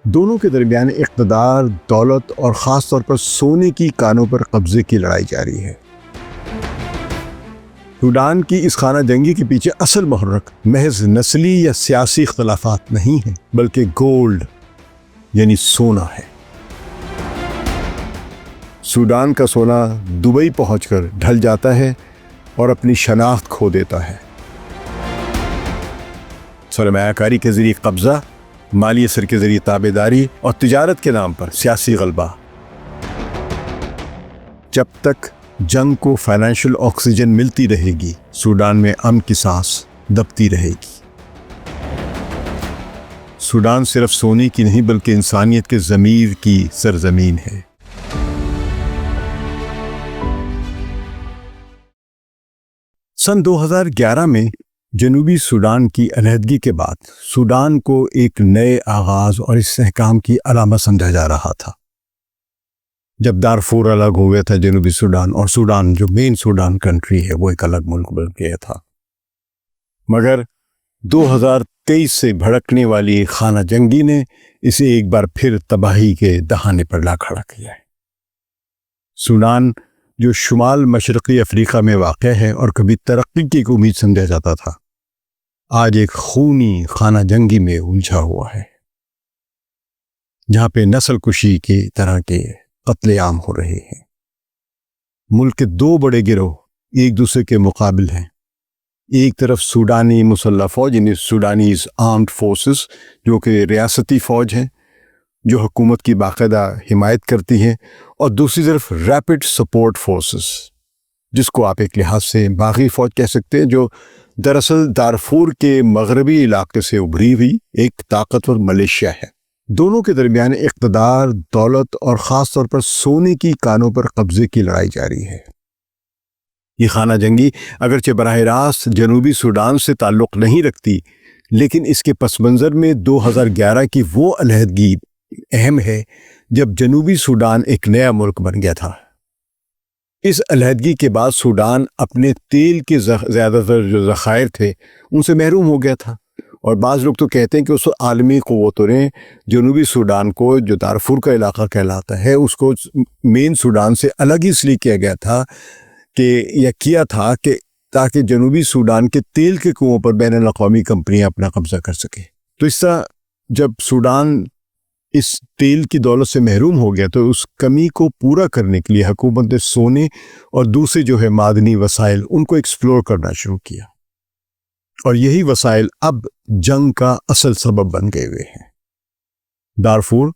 دونوں کے درمیان اقتدار، دولت اور خاص طور پر سونے کی کانوں پر قبضے کی لڑائی جاری ہے۔ سوڈان کی اس خانہ جنگی کے پیچھے اصل محرک محض نسلی یا سیاسی اختلافات نہیں ہیں، بلکہ گولڈ یعنی سونا ہے۔ سوڈان کا سونا دبئی پہنچ کر ڈھل جاتا ہے اور اپنی شناخت کھو دیتا ہے۔ سرمایہ کاری کے ذریعے قبضہ، مالی اثر کے ذریعے تابعداری اور تجارت کے نام پر سیاسی غلبہ۔ جب تک جنگ کو فائنینشل آکسیجن ملتی رہے گی، سوڈان میں امن کی سانس دبتی رہے گی۔ سوڈان صرف سونے کی نہیں بلکہ انسانیت کے ضمیر کی سرزمین ہے۔ سن 2011 میں جنوبی سوڈان کی علیحدگی کے بعد سوڈان کو ایک نئے آغاز اور استحکام کی علامت سمجھا جا رہا تھا۔ جب دارفور الگ ہو گیا تھا جنوبی سوڈان، اور سوڈان جو مین سوڈان کنٹری ہے وہ ایک الگ ملک بن گیا تھا، مگر 2023 سے بھڑکنے والی خانہ جنگی نے اسے ایک بار پھر تباہی کے دہانے پر لا کھڑا کیا ہے۔ سوڈان جو شمال مشرقی افریقہ میں واقع ہے اور کبھی ترقی کی ایک امید سمجھا جاتا تھا، آج ایک خونی خانہ جنگی میں الجھا ہوا ہے، جہاں پہ نسل کشی کی طرح کے قتل عام ہو رہے ہیں۔ ملک کے دو بڑے گروہ ایک دوسرے کے مقابل ہیں۔ ایک طرف سوڈانی مسلح فوج یعنی سوڈانیز آرمڈ فورسز، جو کہ ریاستی فوج ہیں جو حکومت کی باقاعدہ حمایت کرتی ہیں، اور دوسری طرف ریپڈ سپورٹ فورسز، جس کو آپ ایک لحاظ سے باغی فوج کہہ سکتے ہیں، جو دراصل دارفور کے مغربی علاقے سے ابھری ہوئی ایک طاقتور ملیشیا ہے۔ دونوں کے درمیان اقتدار، دولت اور خاص طور پر سونے کی کانوں پر قبضے کی لڑائی جاری ہے۔ یہ خانہ جنگی اگرچہ براہ راست جنوبی سوڈان سے تعلق نہیں رکھتی، لیکن اس کے پس منظر میں 2011 کی وہ علیحدگی اہم ہے جب جنوبی سوڈان ایک نیا ملک بن گیا تھا۔ اس علیحدگی کے بعد سوڈان اپنے تیل کے زیادہ تر جو ذخائر تھے ان سے محروم ہو گیا تھا، اور بعض لوگ تو کہتے ہیں کہ اس عالمی قوتوں نے جنوبی سوڈان کو، جو دارفور کا علاقہ کہلاتا ہے، اس کو مین سوڈان سے الگ اس لیے کیا گیا تھا کہ تاکہ جنوبی سوڈان کے تیل کے کنووں پر بین الاقوامی کمپنیاں اپنا قبضہ کر سکیں۔ تو اس طرح جب سوڈان اس تیل کی دولت سے محروم ہو گیا تو اس کمی کو پورا کرنے کے لیے حکومت نے سونے اور دوسرے جو ہے معدنی وسائل ان کو ایکسپلور کرنا شروع کیا، اور یہی وسائل اب جنگ کا اصل سبب بن گئے ہوئے ہیں۔ دارفور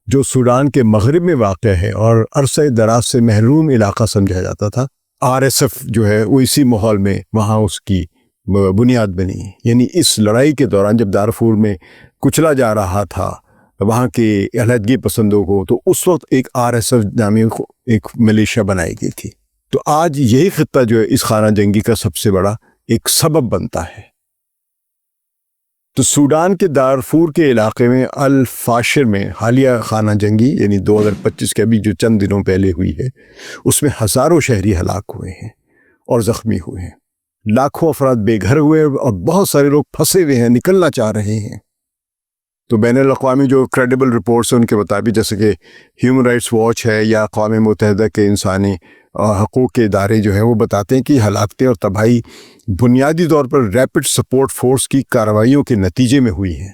جو سوڈان کے مغرب میں واقع ہے اور عرصہ دراز سے محروم علاقہ سمجھا جاتا تھا، RSF جو ہے وہ اسی ماحول میں وہاں اس کی بنیاد بنی، یعنی اس لڑائی کے دوران جب دارفور میں کچلا جا رہا تھا وہاں کے علیحدگی پسندوں کو، تو اس وقت ایک RSF نامی ایک ملیشیا بنائی گئی تھی۔ تو آج یہی خطہ جو ہے اس خانہ جنگی کا سب سے بڑا ایک سبب بنتا ہے۔ تو سوڈان کے دارفور کے علاقے میں الفاشر میں حالیہ خانہ جنگی یعنی 2025 کے ابھی جو چند دنوں پہلے ہوئی ہے، اس میں ہزاروں شہری ہلاک ہوئے ہیں اور زخمی ہوئے ہیں، لاکھوں افراد بے گھر ہوئے اور بہت سارے لوگ پھنسے ہوئے ہیں، نکلنا چاہ رہے ہیں۔ تو بین الاقوامی جو کریڈیبل رپورٹس ہیں ان کے مطابق، جیسے کہ ہیومن رائٹس واچ ہے یا اقوام متحدہ کے انسانی حقوق کے ادارے جو ہیں، وہ بتاتے ہیں کہ ہلاکتیں اور تباہی بنیادی طور پر ریپڈ سپورٹ فورس کی کارروائیوں کے نتیجے میں ہوئی ہیں،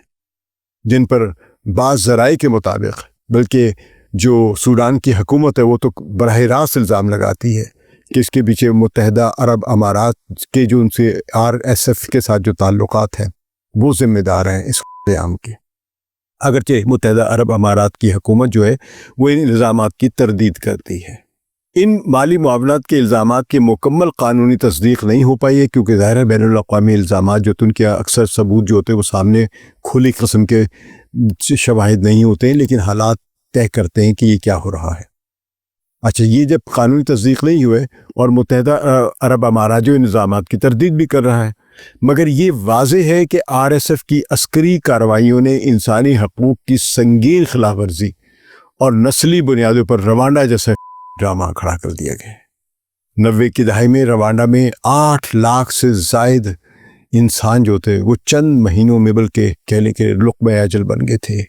جن پر بعض ذرائع کے مطابق، بلکہ جو سوڈان کی حکومت ہے وہ تو براہ راست الزام لگاتی ہے کہ اس کے پیچھے متحدہ عرب امارات کے جو ان سے RSF کے ساتھ جو تعلقات ہیں وہ ذمہ دار ہیں اس قیام کے۔ اگرچہ متحدہ عرب امارات کی حکومت جو ہے وہ ان الزامات کی تردید کرتی ہے۔ ان مالی معاونات کے الزامات کی مکمل قانونی تصدیق نہیں ہو پائی ہے، کیونکہ ظاہر بین الاقوامی الزامات جو ان کے اکثر ثبوت جو ہوتے ہیں وہ سامنے کھلی قسم کے شواہد نہیں ہوتے ہیں، لیکن حالات طے کرتے ہیں کہ یہ کیا ہو رہا ہے۔ اچھا، یہ جب قانونی تصدیق نہیں ہوئے اور متحدہ عرب امارات جو الزامات کی تردید بھی کر رہا ہے، مگر یہ واضح ہے کہ RSF کی عسکری کارروائیوں نے انسانی حقوق کی سنگین خلاف ورزی اور نسلی بنیادوں پر روانڈا جیسا ڈرامہ کھڑا کر دیا گیا۔ 90 کی دہائی میں روانڈا میں 8 لاکھ سے زائد انسان جو تھے وہ چند مہینوں میں بلکہ کہنے کے لقمہ اجل بن گئے تھے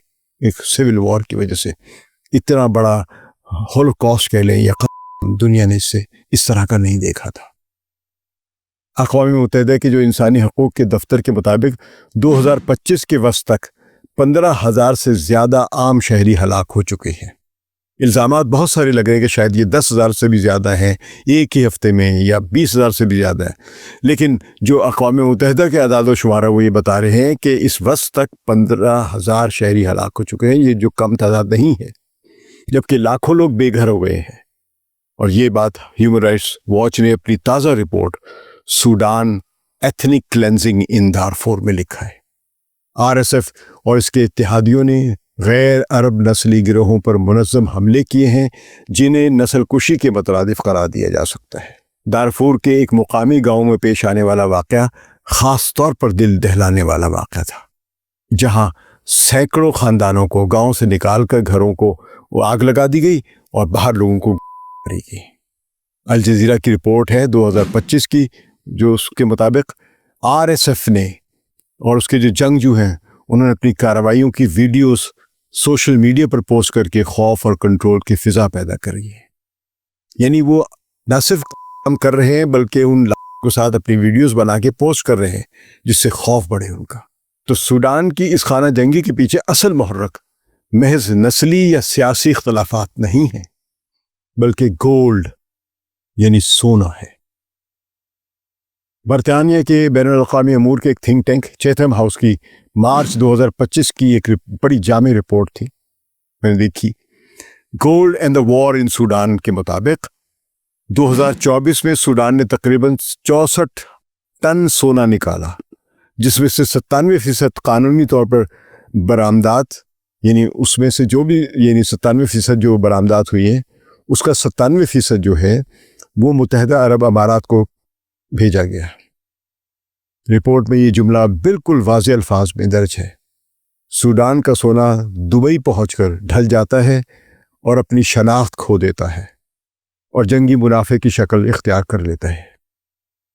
ایک سول وار کی وجہ سے اتنا بڑا ہولوکاسٹ کہہ لیں یا دنیا نے اس طرح کا نہیں دیکھا تھا۔ اقوام متحدہ کے جو انسانی حقوق کے دفتر کے مطابق 2025 کے وسط تک 15,000 سے زیادہ عام شہری ہلاک ہو چکے ہیں۔ الزامات بہت سارے لگ رہے ہیں کہ شاید یہ 10,000 سے بھی زیادہ ہیں ایک ہی ہفتے میں، یا 20,000 سے بھی زیادہ ہے، لیکن جو اقوام متحدہ کے اعداد و شمار وہ یہ بتا رہے ہیں کہ اس وقت تک 15,000 شہری ہلاک ہو چکے ہیں۔ یہ جو کم تعداد نہیں ہے، جبکہ لاکھوں لوگ بے گھر ہو گئے ہیں۔ اور یہ بات ہیومن رائٹس واچ نے اپنی تازہ رپورٹ سوڈان ایتھنک کلینزنگ ان دارفور میں لکھا ہے۔ RSF اور اس کے اتحادیوں نے غیر عرب نسلی گروہوں پر منظم حملے کیے ہیں جنہیں نسل کشی کے مترادف قرار دیا جا سکتا ہے۔ دارفور کے ایک مقامی گاؤں میں پیش آنے والا واقعہ خاص طور پر دل دہلانے والا واقعہ تھا، جہاں سینکڑوں خاندانوں کو گاؤں سے نکال کر گھروں کو آگ لگا دی گئی اور باہر لوگوں کو ماری گئی۔ الجزیرہ کی رپورٹ ہے 2025 کی، جو اس کے مطابق RSF نے اور اس کے جو جنگجو ہیں انہوں نے اپنی کارروائیوں کی ویڈیوز سوشل میڈیا پر پوسٹ کر کے خوف اور کنٹرول کی فضا پیدا کر رہی ہے۔ یعنی وہ نہ صرف کام کر رہے ہیں بلکہ ان لوگوں کے ساتھ اپنی ویڈیوز بنا کے پوسٹ کر رہے ہیں جس سے خوف بڑھے ان کا۔ تو سوڈان کی اس خانہ جنگی کے پیچھے اصل محرک محض نسلی یا سیاسی اختلافات نہیں ہیں، بلکہ گولڈ یعنی سونا ہے۔ برطانیہ کے بین الاقوامی امور کے ایک تھنک ٹینک چیتھم ہاؤس کی مارچ 2025 کی ایک بڑی جامع رپورٹ تھی، میں نے دیکھی۔ Gold and the war in Sudan کے مطابق 2024 میں سوڈان نے تقریباً 64 ٹن سونا نکالا، جس میں سے 97% قانونی طور پر برآمدات، یعنی اس میں سے جو بھی 97% جو برآمدات ہوئی ہیں اس کا 97% جو ہے وہ متحدہ عرب امارات کو بھیجا گیا۔ رپورٹ میں یہ جملہ بالکل واضح الفاظ میں درج ہے: سوڈان کا سونا دبئی پہنچ کر ڈھل جاتا ہے اور اپنی شناخت کھو دیتا ہے اور جنگی منافع کی شکل اختیار کر لیتا ہے۔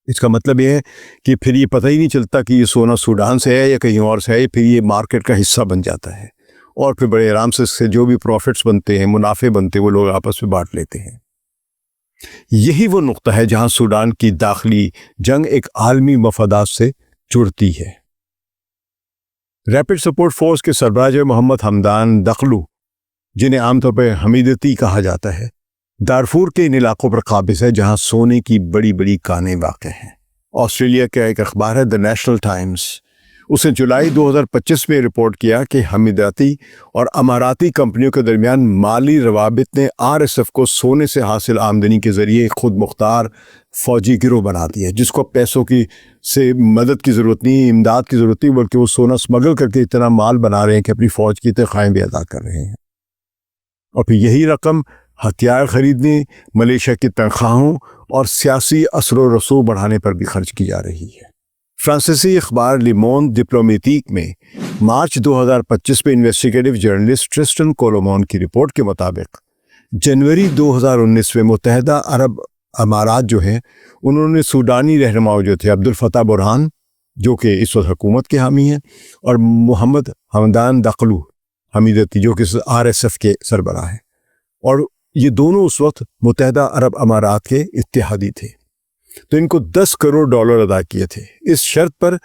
اس کا مطلب یہ ہے کہ پھر یہ پتہ ہی نہیں چلتا کہ یہ سونا سوڈان سے ہے یا کہیں اور سے ہے، پھر یہ مارکیٹ کا حصہ بن جاتا ہے اور پھر بڑے آرام سے اس سے جو بھی پروفٹس بنتے ہیں، منافع بنتے ہیں، وہ لوگ آپس میں بانٹ لیتے ہیں۔ یہی وہ نقطہ ہے جہاں سوڈان کی داخلی جنگ ایک عالمی مفادات سے جڑتی ہے۔ ریپڈ سپورٹ فورس کے سربراہ محمد حمدان دقلو، جنہیں عام طور پہ حمیدتی کہا جاتا ہے، دارفور کے ان علاقوں پر قابض ہے جہاں سونے کی بڑی بڑی کانیں واقع ہیں۔ آسٹریلیا کا ایک اخبار ہے دی نیشنل ٹائمز، اس نے جولائی 2025 میں رپورٹ کیا کہ حمیداتی اور اماراتی کمپنیوں کے درمیان مالی روابط نے RSF کو سونے سے حاصل آمدنی کے ذریعے ایک خود مختار فوجی گروہ بنا دیا، جس کو پیسوں کی سے مدد کی ضرورت نہیں، امداد کی ضرورت نہیں، بلکہ وہ سونا اسمگل کر کے اتنا مال بنا رہے ہیں کہ اپنی فوج کی تنخواہیں بھی ادا کر رہے ہیں، اور پھر یہی رقم ہتھیار خریدنے، ملیشیا کی تنخواہوں اور سیاسی اثر و رسوخ بڑھانے پر بھی خرچ کی جا رہی ہے۔ فرانسیسی اخبار لیمون ڈپلومیٹیک میں مارچ 2025 میں انویسٹیگیٹو جرنلسٹ ٹرسٹن کولومون کی رپورٹ کے مطابق جنوری 2019 میں متحدہ عرب امارات جو ہیں انہوں نے سوڈانی رہنماؤں جو تھے عبدالفتاح برہان، جو کہ اس وقت حکومت کے حامی ہیں، اور محمد حمدان دقلو حمیدتی، جو کہ RSF کے سربراہ ہیں، اور یہ دونوں اس وقت متحدہ عرب امارات کے اتحادی تھے، تو ان کو $10 کروڑ ادا کیے تھے اس شرط پر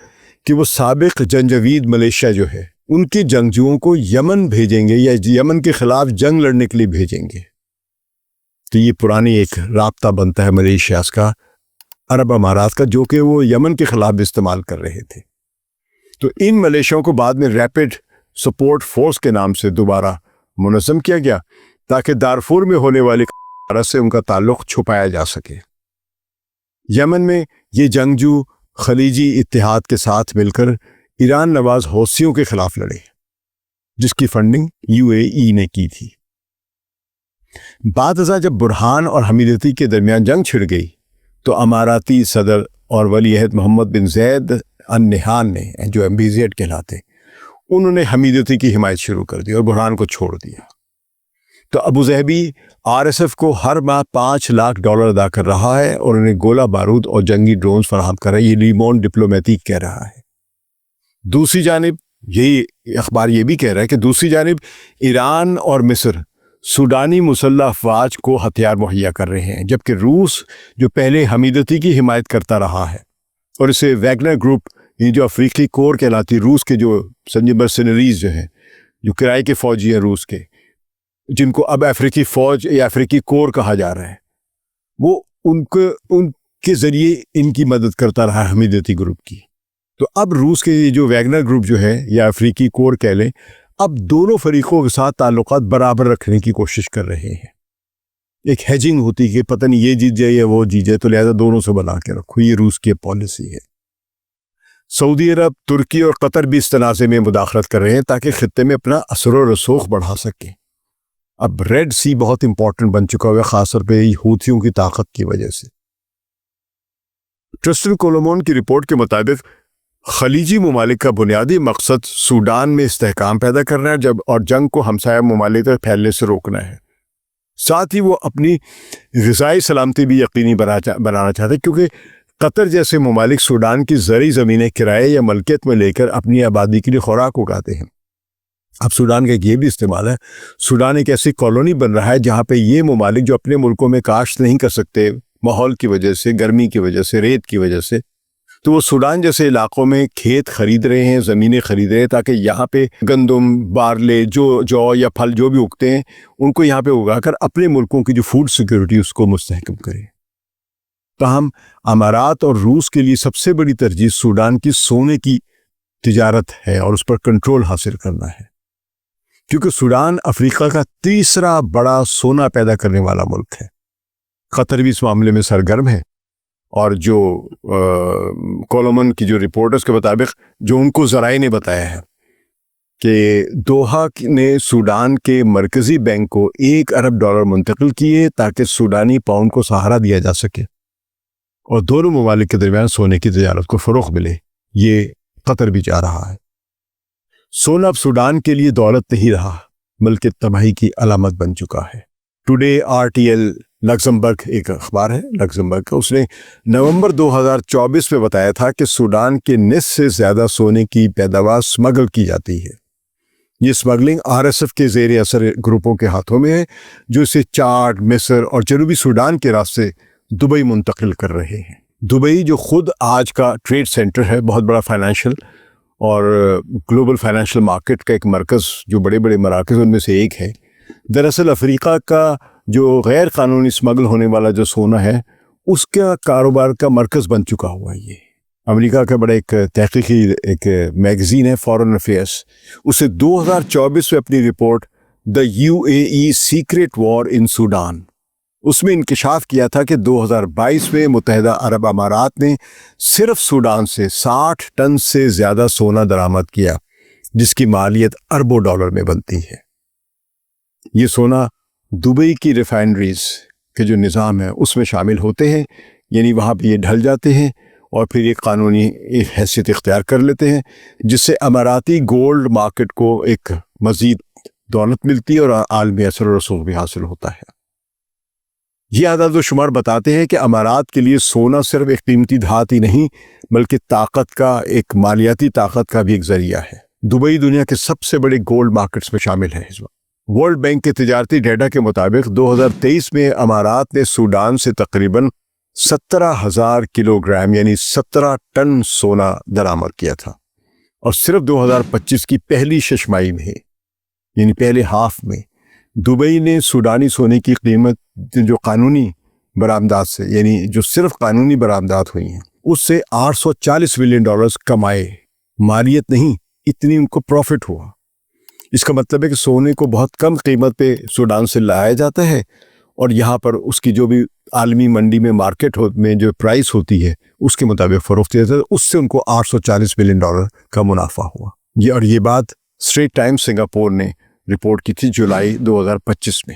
کہ وہ سابق جنجوید ملیشیا جو ہے ان کے جنگجوؤں کو یمن بھیجیں گے یا یمن کے خلاف جنگ لڑنے کے لیے بھیجیں گے۔ تو یہ پرانی ایک رابطہ بنتا ہے ملیشیا کا عرب امارات کا، جو کہ وہ یمن کے خلاف استعمال کر رہے تھے۔ تو ان ملیشیاؤں کو بعد میں ریپڈ سپورٹ فورس کے نام سے دوبارہ منظم کیا گیا تاکہ دارفور میں ہونے والی سے ان کا تعلق چھپایا جا سکے۔ یمن میں یہ جنگجو خلیجی اتحاد کے ساتھ مل کر ایران نواز حوثیوں کے خلاف لڑے، جس کی فنڈنگ UAE نے کی تھی۔ بعد ازاں جب برہان اور حمیدتی کے درمیان جنگ چھڑ گئی تو اماراتی صدر اور ولی عہد محمد بن زید النہیان نے، جو MBZ کہلاتے، انہوں نے حمیدتی کی حمایت شروع کر دی اور برہان کو چھوڑ دیا۔ تو ابوظہبی RSF کو ہر ماہ $5 لاکھ ادا کر رہا ہے اور انہیں گولہ بارود اور جنگی ڈرونز فراہم کر رہا ہے، یہ لیمون ڈپلومیٹک کہہ رہا ہے۔ دوسری جانب یہی اخبار یہ بھی کہہ رہا ہے کہ دوسری جانب ایران اور مصر سوڈانی مسلح افواج کو ہتھیار مہیا کر رہے ہیں، جبکہ روس جو پہلے حمیدتی کی حمایت کرتا رہا ہے اور اسے ویگنر گروپ، یہ جو افریقی کور کہلاتی، روس کے جو سمجھے مرسنریز جو ہیں، جو کرائے کے فوجی ہیں روس کے، جن کو اب افریقی فوج یا افریقی کور کہا جا رہا ہے، وہ ان کے ذریعے ان کی مدد کرتا رہا حمیدتی گروپ کی۔ تو اب روس کے یہ جو ویگنر گروپ جو ہے یا افریقی کور کہہ لیں، اب دونوں فریقوں کے ساتھ تعلقات برابر رکھنے کی کوشش کر رہے ہیں۔ ایک ہیجنگ ہوتی کہ پتہ نہیں یہ جیت جائے یا وہ جیت جائے، تو لہذا دونوں سے بنا کے رکھو، یہ روس کی پالیسی ہے۔ سعودی عرب، ترکی اور قطر بھی اس تنازع میں مداخلت کر رہے ہیں تاکہ خطے میں اپنا اثر و رسوخ بڑھا سکیں۔ اب ریڈ سی بہت امپورٹنٹ بن چکا ہوا ہے، خاص طور پہ حوثیوں کی طاقت کی وجہ سے۔ ٹرسٹن کولومون کی رپورٹ کے مطابق خلیجی ممالک کا بنیادی مقصد سوڈان میں استحکام پیدا کرنا ہے اور جنگ کو ہمسایہ ممالک تک پھیلنے سے روکنا ہے۔ ساتھ ہی وہ اپنی غذائی سلامتی بھی یقینی بنانا چاہتے ہیں، کیونکہ قطر جیسے ممالک سوڈان کی زرعی زمینیں کرائے یا ملکیت میں لے کر اپنی آبادی کے لیے خوراک اگاتے ہیں۔ اب سوڈان کا ایک یہ بھی استعمال ہے، سوڈان ایک ایسی کالونی بن رہا ہے جہاں پہ یہ ممالک جو اپنے ملکوں میں کاشت نہیں کر سکتے ماحول کی وجہ سے، گرمی کی وجہ سے، ریت کی وجہ سے، تو وہ سوڈان جیسے علاقوں میں کھیت خرید رہے ہیں، زمینیں خرید رہے ہیں، تاکہ یہاں پہ گندم، بارلے، جو یا پھل جو بھی اگتے ہیں ان کو یہاں پہ اگا کر اپنے ملکوں کی جو فوڈ سیکورٹی اس کو مستحکم کریں۔ تاہم امارات اور روس کے لیے سب سے بڑی ترجیح سوڈان کی سونے کی تجارت ہے اور اس پر کنٹرول حاصل کرنا ہے، کیونکہ سوڈان افریقہ کا تیسرا بڑا سونا پیدا کرنے والا ملک ہے۔ قطر بھی اس معاملے میں سرگرم ہے، اور جو کولومن کی جو رپورٹرز کے مطابق جو ان کو ذرائع نے بتایا ہے کہ دوحہ نے سوڈان کے مرکزی بینک کو $1 ارب منتقل کیے تاکہ سوڈانی پاؤنڈ کو سہارا دیا جا سکے اور دونوں ممالک کے درمیان سونے کی تجارت کو فروغ ملے۔ یہ قطر بھی چاہ رہا ہے۔ سونا اب سوڈان کے لیے دولت نہیں رہا بلکہ تباہی کی علامت بن چکا ہے۔ ٹوڈے RTL لکسمبرگ ایک اخبار ہے لکسمبرگ کا، اس نے نومبر 2024 میں بتایا تھا کہ سوڈان کے نصف سے زیادہ سونے کی پیداوار سمگل کی جاتی ہے۔ یہ سمگلنگ RSF کے زیر اثر گروپوں کے ہاتھوں میں ہے جو اسے چاڈ، مصر اور جنوبی سوڈان کے راستے دبئی منتقل کر رہے ہیں۔ دبئی جو خود آج کا ٹریڈ سینٹر ہے، بہت بڑا فائنینشیل اور گلوبل فائنینشیل مارکیٹ کا ایک مرکز، جو بڑے بڑے مراکز ان میں سے ایک ہے، دراصل افریقہ کا جو غیر قانونی سمگل ہونے والا جو سونا ہے اس کا کاروبار کا مرکز بن چکا ہوا ہے۔ یہ امریکہ کا بڑا ایک تحقیقی ایک میگزین ہے فارن افیئرس، اسے 2024 میں اپنی report the UAE secret war in Sudan, اس میں انکشاف کیا تھا کہ 2022 میں متحدہ عرب امارات نے صرف سوڈان سے 60 ٹن سے زیادہ سونا درآمد کیا، جس کی مالیت اربوں ڈالر میں بنتی ہے۔ یہ سونا دبئی کی ریفائنریز کے جو نظام ہے اس میں شامل ہوتے ہیں، یعنی وہاں پہ یہ ڈھل جاتے ہیں اور پھر ایک قانونی حیثیت اختیار کر لیتے ہیں، جس سے اماراتی گولڈ مارکیٹ کو ایک مزید دولت ملتی ہے اور عالمی اثر و رسوخ بھی حاصل ہوتا ہے۔ یہ اعداد و شمار بتاتے ہیں کہ امارات کے لیے سونا صرف ایک قیمتی دھات ہی نہیں بلکہ طاقت کا، ایک مالیاتی طاقت کا بھی ایک ذریعہ ہے۔ دبئی دنیا کے سب سے بڑے گولڈ مارکیٹس میں شامل ہے اس وقت۔ ورلڈ بینک کے تجارتی ڈیٹا کے مطابق 2023 میں امارات نے سوڈان سے تقریباً 17,000 کلو گرام یعنی 17 ٹن سونا درآمد کیا تھا، اور صرف 2025 کی پہلی ششماہی میں یعنی پہلے ہاف میں دبئی نے سوڈانی سونے کی قیمت جو قانونی برآمدات سے، یعنی جو صرف قانونی برآمدات ہوئی ہیں، اس سے $840 ملین کمائے۔ مالیت نہیں، اتنی ان کو پروفٹ ہوا۔ اس کا مطلب ہے کہ سونے کو بہت کم قیمت پہ سوڈان سے لایا جاتا ہے اور یہاں پر اس کی جو بھی عالمی منڈی میں مارکیٹ میں جو پرائس ہوتی ہے اس کے مطابق فروخت کیا جاتا ہے، اس سے ان کو $840 ملین کا منافع ہوا۔ یہ بات اسٹریٹ ٹائمز سنگاپور نے رپورٹ کی تھی جولائی 2025 میں۔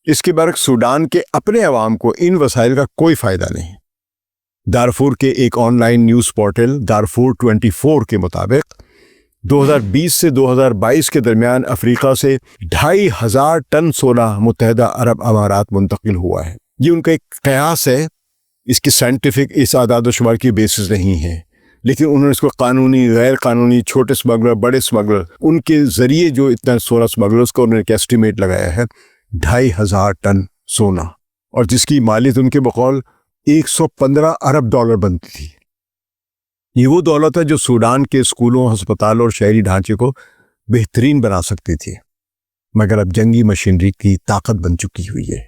اس کے برعکس سوڈان کے اپنے عوام کو ان وسائل کا کوئی فائدہ نہیں۔ دارفور کے ایک on line news portal Darfur 24 کے مطابق 2020 سے 2022 کے درمیان افریقہ سے 2,500 ٹن سونا متحدہ عرب امارات منتقل ہوا ہے۔ یہ ان کا ایک قیاس ہے، اس کی سائنٹیفک اس اعداد و شمار کی بیسس نہیں ہے، لیکن انہوں نے اس کو قانونی، غیر قانونی، چھوٹے اسمگلر، بڑے اسمگلر، ان کے ذریعے جو اتنا سونا اسمگلرس کو انہوں نے ایک ایسٹیمیٹ لگایا ہے 2,500 ٹن سونا، اور جس کی مالیت ان کے بقول $115 ارب بنتی تھی۔ یہ وہ دولت ہے جو سوڈان کے اسکولوں، ہسپتالوں اور شہری ڈھانچے کو بہترین بنا سکتی تھی، مگر اب جنگی مشینری کی طاقت بن چکی ہوئی ہے۔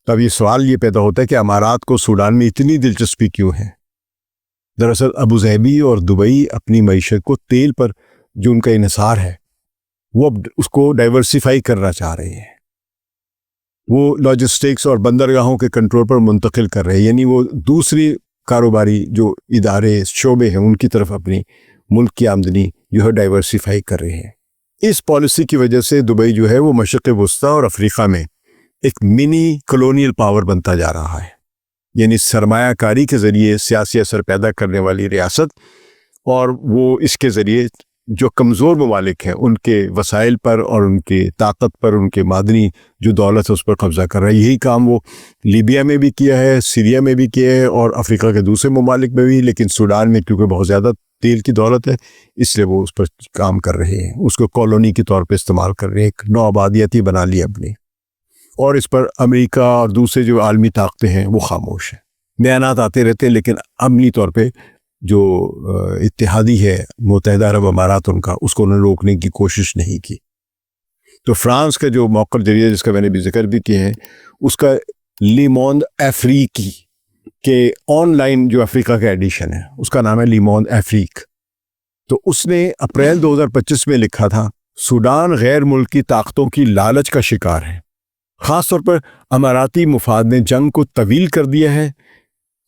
تب یہ سوال یہ پیدا ہوتا ہے کہ امارات کو سوڈان میں اتنی دلچسپی کیوں ہے؟ دراصل ابوظہبی اور دبئی اپنی معیشت کو تیل پر جو ان کا انحصار ہے وہ اب اس کو ڈائیورسیفائی کرنا چاہ رہے ہیں۔ وہ لاجسٹکس اور بندرگاہوں کے کنٹرول پر منتقل کر رہے ہیں، یعنی وہ دوسری کاروباری جو ادارے، شعبے ہیں، ان کی طرف اپنی ملک کی آمدنی جو ہے ڈائیورسیفائی کر رہے ہیں۔ اس پالیسی کی وجہ سے دبئی جو ہے وہ مشرق وسطیٰ اور افریقہ میں ایک منی کلونیل پاور بنتا جا رہا ہے، یعنی سرمایہ کاری کے ذریعے سیاسی اثر پیدا کرنے والی ریاست، اور وہ اس کے ذریعے جو کمزور ممالک ہیں ان کے وسائل پر اور ان کی طاقت پر، ان کے معدنی جو دولت ہے اس پر قبضہ کر رہا ہے۔ یہی کام وہ لیبیا میں بھی کیا ہے، سیریا میں بھی کیا ہے، اور افریقہ کے دوسرے ممالک میں بھی، لیکن سوڈان میں کیونکہ بہت زیادہ تیل کی دولت ہے اس لیے وہ اس پر کام کر رہے ہیں، اس کو کالونی کے طور پہ استعمال کر رہے ہیں، ایک نو آبادیاتی بنا لی اپنی، اور اس پر امریکہ اور دوسرے جو عالمی طاقتیں ہیں وہ خاموش ہیں۔ بیانات آتے رہتے ہیں لیکن عملی طور پہ جو اتحادی ہے متحدہ عرب امارات ان کا، اس کو انہوں نے روکنے کی کوشش نہیں کی۔ تو فرانس کا جو موقر جریدہ جس کا میں نے بھی ذکر بھی کیا ہے، اس کا لیموند افریقی کے آن لائن جو افریقہ کا ایڈیشن ہے اس کا نام ہے لیموند افریق، تو اس نے اپریل 2025 میں لکھا تھا سوڈان غیر ملکی طاقتوں کی لالچ کا شکار ہے، خاص طور پر اماراتی مفاد نے جنگ کو طویل کر دیا ہے،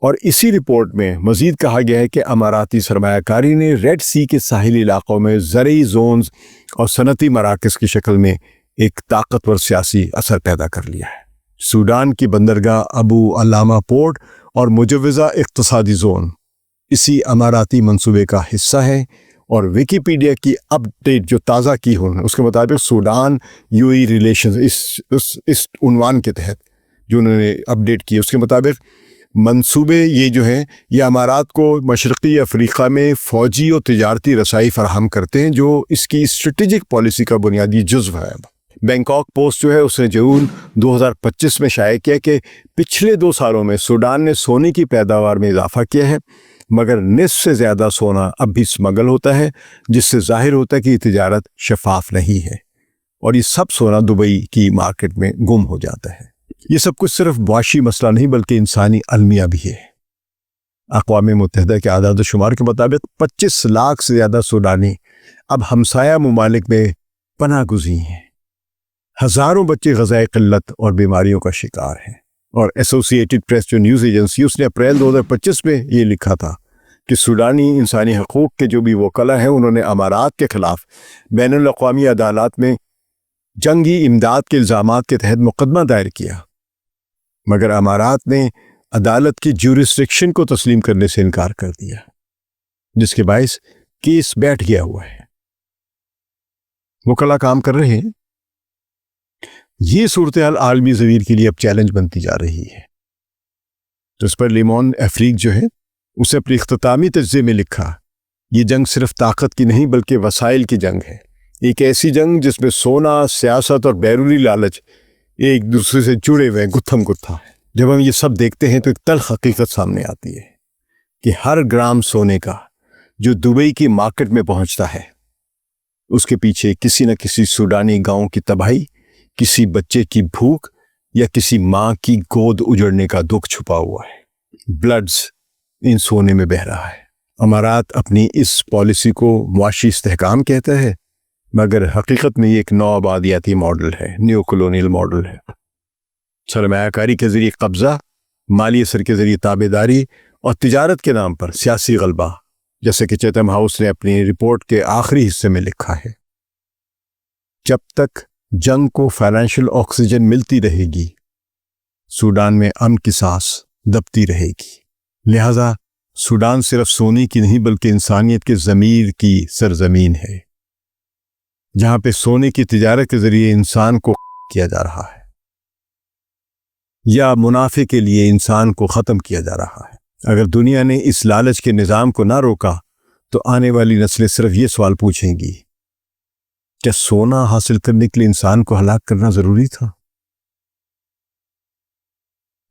اور اسی رپورٹ میں مزید کہا گیا ہے کہ اماراتی سرمایہ کاری نے ریڈ سی کے ساحلی علاقوں میں زرعی زونز اور صنعتی مراکز کی شکل میں ایک طاقتور سیاسی اثر پیدا کر لیا ہے۔ سوڈان کی بندرگاہ ابو علامہ پورٹ اور مجوزہ اقتصادی زون اسی اماراتی منصوبے کا حصہ ہے، اور ویکیپیڈیا کی اپ ڈیٹ جو تازہ کی ہونا اس کے مطابق سوڈان یو ای ریلیشنز اس عنوان کے تحت جو انہوں نے اپ ڈیٹ کی، اس کے مطابق منصوبے یہ جو ہیں یہ امارات کو مشرقی افریقہ میں فوجی اور تجارتی رسائی فراہم کرتے ہیں، جو اس کی اسٹریٹجک پالیسی کا بنیادی جزو ہے۔ بینکاک پوسٹ جو ہے اس نے جون 2025 میں شائع کیا کہ پچھلے 2 سالوں میں سوڈان نے سونے کی پیداوار میں اضافہ کیا ہے، مگر نصف سے زیادہ سونا اب بھی اسمگل ہوتا ہے، جس سے ظاہر ہوتا ہے کہ یہ تجارت شفاف نہیں ہے، اور یہ سب سونا دبئی کی مارکیٹ میں گم ہو جاتا ہے۔ یہ سب کچھ صرف معاشی مسئلہ نہیں بلکہ انسانی المیہ بھی ہے۔ اقوام متحدہ کے اعداد و شمار کے مطابق 25 لاکھ سے زیادہ سوڈانی اب ہمسایہ ممالک میں پناہ گزین ہیں۔ ہزاروں بچے غذائی قلت اور بیماریوں کا شکار ہیں، اور ایسوسی ایٹڈ پریس جو نیوز ایجنسی اس نے اپریل 2025 میں یہ لکھا تھا کہ سوڈانی انسانی حقوق کے جو بھی وکلا ہیں انہوں نے امارات کے خلاف بین الاقوامی عدالت میں جنگی امداد کے الزامات کے تحت مقدمہ دائر کیا، مگر امارات نے عدالت کی جیورسڈکشن کو تسلیم کرنے سے انکار کر دیا، جس کے باعث کیس بیٹھ گیا ہوا ہے۔ وکلا کام کر رہے ہیں۔ یہ صورتحال عالمی ضمیر کے لیے اب چیلنج بنتی جا رہی ہے۔ تو اس پر لیمون افریق جو ہے اسے اپنی اختتامی تجزیے میں لکھا، یہ جنگ صرف طاقت کی نہیں بلکہ وسائل کی جنگ ہے، ایک ایسی جنگ جس میں سونا، سیاست اور بیرونی لالچ ایک دوسرے سے جڑے ہوئے گتھم گتھا ہے۔ جب ہم یہ سب دیکھتے ہیں تو ایک تلخ حقیقت سامنے آتی ہے کہ ہر گرام سونے کا جو دبئی کی مارکیٹ میں پہنچتا ہے اس کے پیچھے کسی نہ کسی سوڈانی گاؤں کی تباہی، کسی بچے کی بھوک یا کسی ماں کی گود اجڑنے کا دکھ چھپا ہوا ہے۔ بلڈز ان سونے میں بہہ رہا ہے۔ امارات اپنی اس پالیسی کو معاشی استحکام کہتا ہے، مگر حقیقت میں یہ ایک نو آبادیاتی ماڈل ہے، نیو کلونیل ماڈل ہے۔ سرمایہ کاری کے ذریعے قبضہ، مالی اثر کے ذریعے تابع داری اور تجارت کے نام پر سیاسی غلبہ، جیسے کہ چیتم ہاؤس نے اپنی رپورٹ کے آخری حصے میں لکھا ہے۔ جب تک جنگ کو فائنینشیل آکسیجن ملتی رہے گی، سوڈان میں امن کی سانس دبتی رہے گی۔ لہذا سوڈان صرف سونے کی نہیں بلکہ انسانیت کے ضمیر کی سرزمین ہے، جہاں پہ سونے کی تجارت کے ذریعے انسان کو کیا جا رہا ہے یا منافع کے لیے انسان کو ختم کیا جا رہا ہے۔ اگر دنیا نے اس لالچ کے نظام کو نہ روکا تو آنے والی نسلیں صرف یہ سوال پوچھیں گی، کیا سونا حاصل کرنے کے لیے انسان کو ہلاک کرنا ضروری تھا؟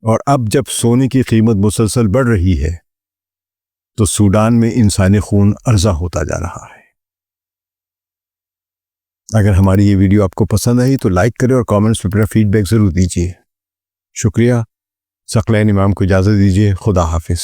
اور اب جب سونے کی قیمت مسلسل بڑھ رہی ہے تو سوڈان میں انسانی خون ارزاں ہوتا جا رہا ہے۔ اگر ہماری یہ ویڈیو آپ کو پسند آئی تو لائک کریں اور کامنٹس میں اپنا فیڈ بیک ضرور دیجیے۔ شکریہ۔ ثقلین امام کو اجازت دیجیے۔ خدا حافظ۔